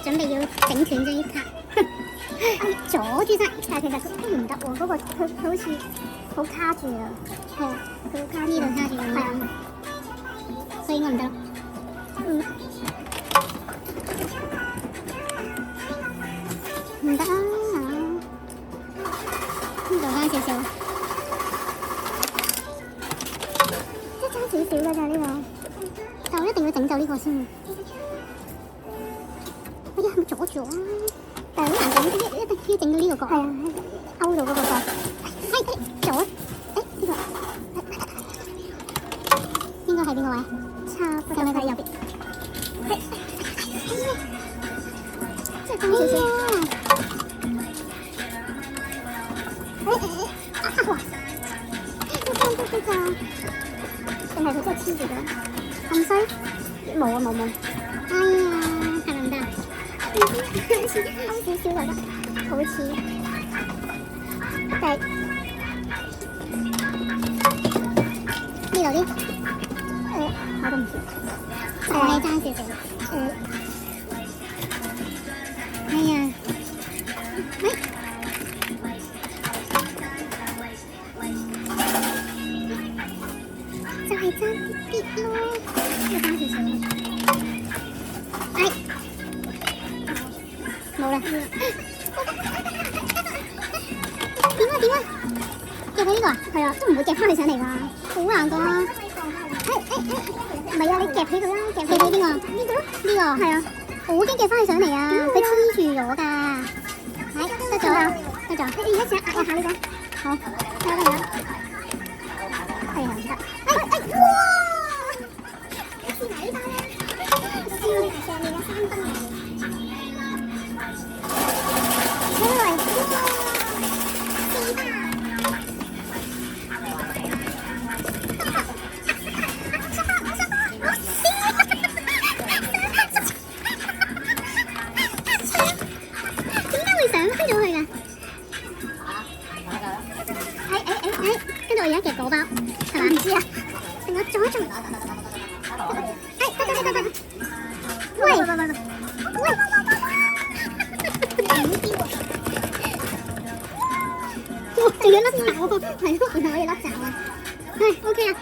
準備要整斷咗啲卡，阻住晒。但係其實都唔得喎，嗰個佢好似好卡住啊。係啊，佢好卡呢度卡住咁。係啊，所以應該唔得咯。唔得啊！做翻少少，即係爭少少㗎咋呢個，但我一定要整走呢個先。哎呀，係咪阻住我啊？但係好難整，一定要整到呢個角。係啊，勾到嗰個角。阻！呢個應該係邊個位？差不多喺右邊。即係爭少少。哇！都爭啲㗎，定係佢真係黐住咗？咁衰？冇啊冇。哎呀，係咪唔得？好似勾少少就得，好似。但係呢度啲，我都唔知。爭少少。哎呀，就係爭啲啲咯，要爭少少。冇啦。點啊？夾起呢個啊？係啊，都唔會夾翻佢上嚟㗎，好難㗎。唔係啊，你夾起佢啦，夾起邊個？呢個咯。呢個係啊，我好驚夾翻佢上嚟啊，佢黐住咗㗎。得咗啦，得咗。你而家試下壓下呢個。好，睇下。係啊，唔得。哇！試埋呢單啦，燒埋上面嘅3分嚟。跟住我而家夾嗰包，係嘛？唔知啊，定我做一做？得。喂！仲要甩爪喎，係咯，原來我要甩爪啊！係 OK 啊。